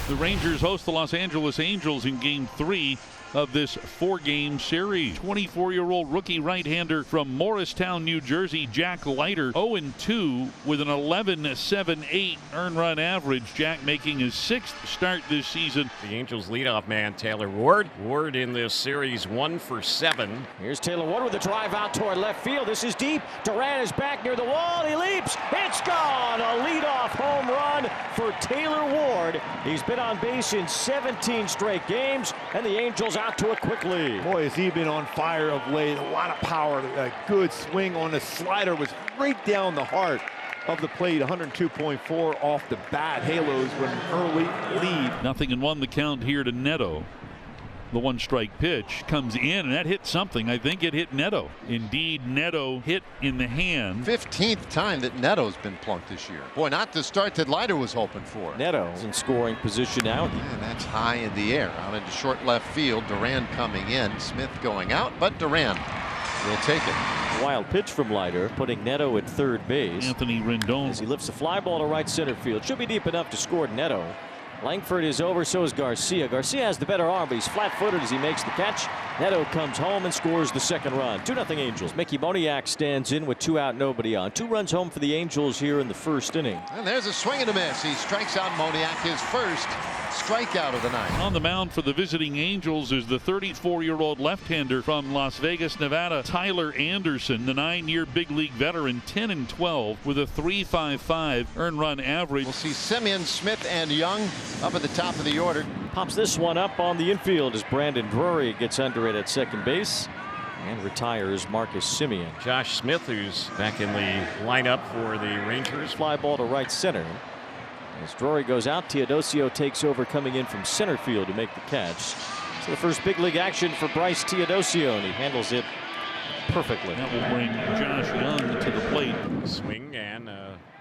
The Rangers host the Los Angeles Angels in Game 3 of this 4-game series. 24-year-old rookie right-hander from Morristown, New Jersey, Jack Leiter, 0-2 with an 11.78 earned run average. Jack making his 6th start this season. The Angels leadoff man, Taylor Ward. Ward in this series 1 for 7. Here's Taylor Ward with a drive out toward left field. This is deep. Duran is back near the wall. He leaps. It's gone. A leadoff home run for Taylor Ward. He's been on base in 17 straight games, and the Angels out to a quick lead. Boy, has he been on fire of late. A lot of power. A good swing on the slider was right down the heart of the plate. 102.4 off the bat. Halos with an early lead. 0-1 the count here to Neto. The 1-strike pitch comes in, and that hit something. I think it hit Neto. Indeed, Neto hit in the hand. 15th time that Neto's been plunked this year. Boy, not the start that Leiter was hoping for. Neto is in scoring position now. And that's high in the air. Out into short left field. Duran coming in. Smith going out, but Duran will take it. Wild pitch from Leiter, putting Neto at third base. Anthony Rendon. As he lifts a fly ball to right center field. Should be deep enough to score Neto. Langford is over, so is Garcia. Garcia has the better arm, but he's flat-footed as he makes the catch. Neto comes home and scores the second run. 2-0 Angels. Mickey Moniak stands in with 2 out, nobody on. 2 runs home for the Angels here in the first inning. And there's a swing and a miss. He strikes out Moniak, his first strikeout of the night. On the mound for the visiting Angels is the 34-year-old left-hander from Las Vegas, Nevada, Tyler Anderson, the 9-year big league veteran, 10-12 with a 3.55 earned run average. We'll see Simeon, Smith, and Young up at the top of the order. Pops this one up on the infield as Brandon Drury gets under it at second base and retires Marcus Simeon. Josh Smith, who's back in the lineup for the Rangers. Fly ball to right center. As Drury goes out, Teodosio takes over coming in from center field to make the catch. So the first big league action for Bryce Teodosio, and he handles it perfectly. That will bring Josh Young to the plate. Swing and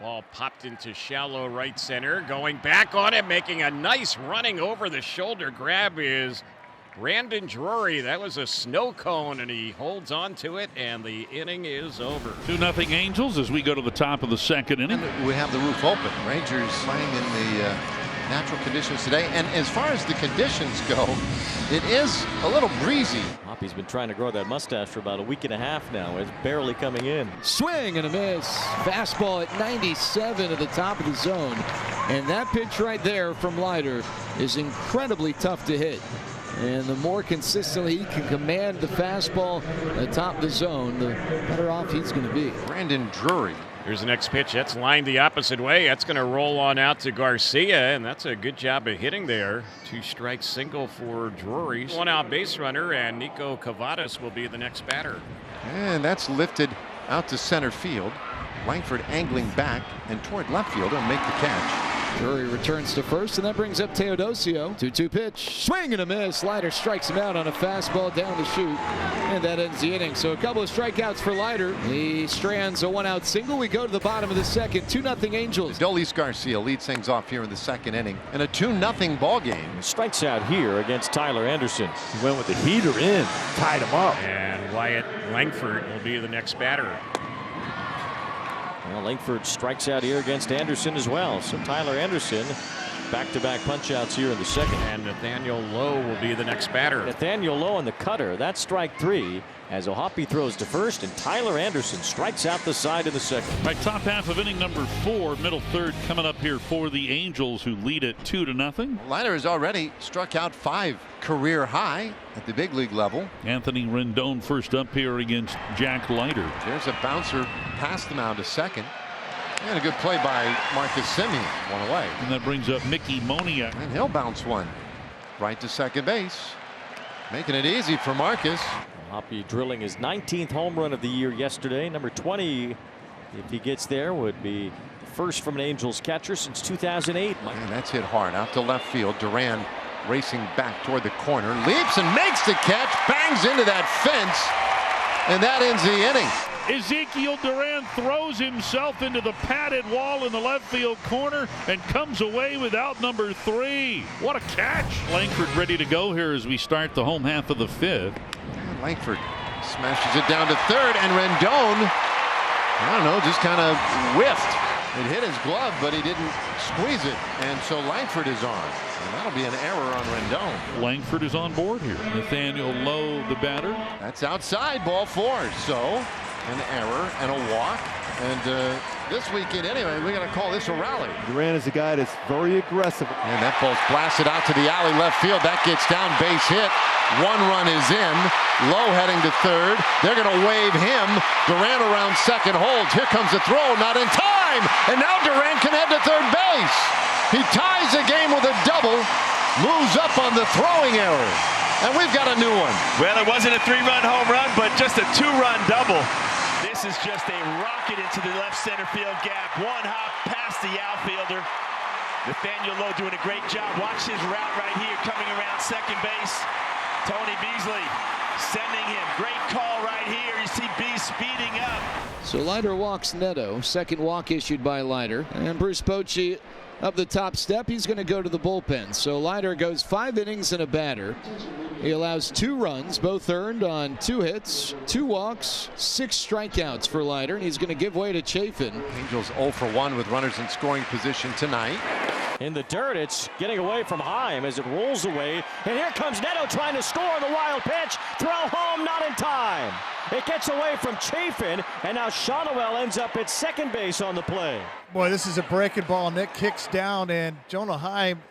ball popped into shallow right center. Going back on it, making a nice running over the shoulder grab is Brandon Drury. That was a snow cone, and he holds on to it, and the inning is over. 2-0 Angels as we go to the top of the second inning. And we have the roof open. Rangers playing in the natural conditions today. And as far as the conditions go, it is a little breezy. Hoppy's been trying to grow that mustache for about a week and a half now. It's barely coming in. Swing and a miss. Fastball at 97 at the top of the zone. And that pitch right there from Leiter is incredibly tough to hit. And the more consistently he can command the fastball atop the zone, the better off he's going to be. Brandon Drury. Here's the next pitch. That's lined the opposite way. That's going to roll on out to Garcia, and that's a good job of hitting there. 2-strike single for Drury. 1-out base runner, and Nico Cavadas will be the next batter. And that's lifted out to center field. Langford angling back and toward left field and make the catch. Drury returns to first, and that brings up Teodosio. 2-2 pitch. Swing and a miss. Leiter strikes him out on a fastball down the chute. And that ends the inning. So a couple of strikeouts for Leiter. He strands a 1-out single. We go to the bottom of the second. 2-0 Angels. Dolis Garcia leads things off here in the second inning in a 2-0 ball game. Strikes out here against Tyler Anderson. He went with the heater in, tied him up. And Wyatt Langford will be the next batter. Well, Langford strikes out here against Anderson as well. So Tyler Anderson, back-to-back punch-outs here in the second. And Nathaniel Lowe will be the next batter. Nathaniel Lowe on the cutter. That's strike 3 as Ohapi throws to first, and Tyler Anderson strikes out the side in the second. Right, top half of inning number 4, middle third coming up here for the Angels, who lead it 2-0. Leiter has already struck out 5 career high at the big league level. Anthony Rendon first up here against Jack Leiter. There's a bouncer past the mound to second. And a good play by Marcus Simeon. One away. And that brings up Mickey Moniak. And he'll bounce one right to second base. Making it easy for Marcus. Hoppy drilling his 19th home run of the year yesterday. Number 20, if he gets there, would be the first from an Angels catcher since 2008. And that's hit hard out to left field. Duran racing back toward the corner, leaps and makes the catch, bangs into that fence, and that ends the inning. Ezekiel Duran throws himself into the padded wall in the left field corner and comes away with out number 3. What a catch. Langford ready to go here as we start the home half of the 5th. And Langford smashes it down to third, and Rendon, I don't know, just kind of whiffed It hit his glove, but he didn't squeeze it, and so Langford is on. And that'll be an error on Rendon. Langford is on board here. Nathaniel Lowe, the batter. That's outside, ball 4. So an error and a walk. And this weekend, anyway, we're going to call this a rally. Duran is a guy that's very aggressive. And that ball's blasted out to the alley left field. That gets down, base hit. 1 run is in. Lowe heading to third. They're going to wave him. Duran around second holds. Here comes the throw, not in time. And now Duran can head to third base. He ties the game with a double, moves up on the throwing error. And we've got a new one. Well, it wasn't a 3-run home run, but just a 2-run double. This is just a rocket into the left center field gap. 1 hop past the outfielder. Nathaniel Lowe doing a great job. Watch his route right here coming around second base. Tony Beasley sending him. Great call right here. You see Bees speeding up. So Leiter walks Neto. Second walk issued by Leiter. And Bruce Bochy up the top step. He's going to go to the bullpen. So Leiter goes 5 innings and a batter. He allows 2 runs, both earned on 2 hits, 2 walks, 6 strikeouts for Leiter, and he's going to give way to Chafin. Angels 0 for 1 with runners in scoring position tonight. In the dirt, it's getting away from Heim as it rolls away. And here comes Neto trying to score on the wild pitch. Throw home, not in time. It gets away from Chafin, and now Shawnoel ends up at second base on the play. Boy, this is a breaking ball. Nick kicks down, and Jonah Heim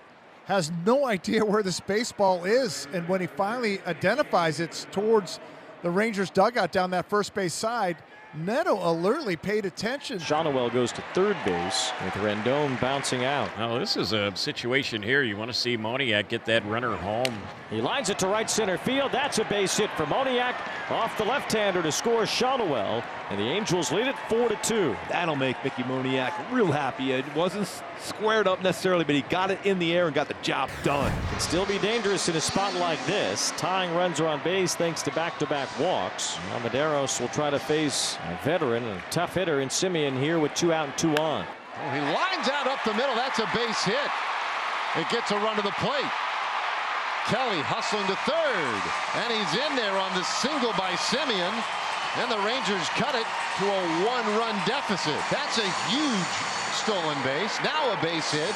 has no idea where this baseball is. And when he finally identifies it's towards the Rangers dugout down that first base side, Neto alertly paid attention. Shawnoel goes to third base with Rendon bouncing out. Now, this is a situation here. You want to see Moniak get that runner home. He lines it to right center field. That's a base hit for Moniak off the left-hander to score Shawnoel. And the Angels lead it 4-2. That'll make Mickey Moniak real happy. It wasn't squared up necessarily, but he got it in the air and got the job done. Can still be dangerous in a spot like this. Tying runs are on base thanks to back-to-back walks. Now Medeiros will try to face a veteran and a tough hitter in Simeon here with 2 out and 2 on. Oh, he lines out up the middle. That's a base hit. It gets a run to the plate. Kelly hustling to third, and he's in there on the single by Simeon. And the Rangers cut it to a 1-run deficit. That's a huge stolen base. Now a base hit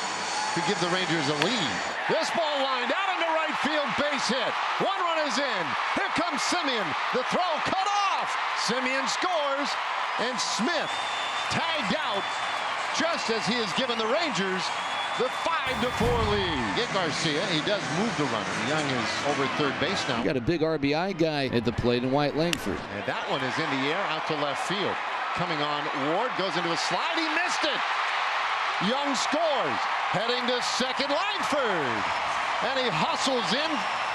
to give the Rangers a lead. This ball lined out into right field, base hit. 1 run is in. Here comes Simeon. The throw cut off. Simeon scores, and Smith tagged out just as he has given the Rangers the 5-4 lead. Get Garcia. He does move the runner. Young is over at third base now. You got a big RBI guy at the plate in White Langford. And that one is in the air out to left field. Coming on, Ward goes into a slide. He missed it. Young scores. Heading to second, Langford. And he hustles in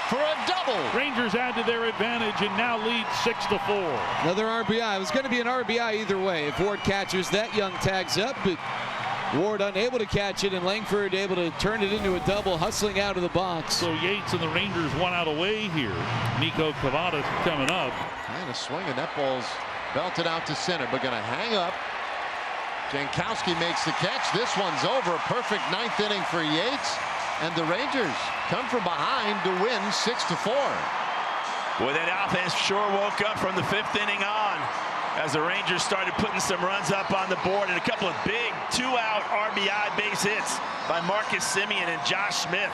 for a double. Rangers add to their advantage and now lead 6-4. Another RBI. It was going to be an RBI either way. If Ward catches that, Young tags up, but Ward unable to catch it, and Langford able to turn it into a double, hustling out of the box. So Yates and the Rangers 1 out away here. Nico Cavada coming up. And a swing, and that ball's belted out to center, but going to hang up. Jankowski makes the catch. This one's over. A perfect 9th inning for Yates. And the Rangers come from behind to win 6-4. Boy, that offense sure woke up from the 5th inning on as the Rangers started putting some runs up on the board, and a couple of big 2-out RBI base hits by Marcus Simeon and Josh Smith.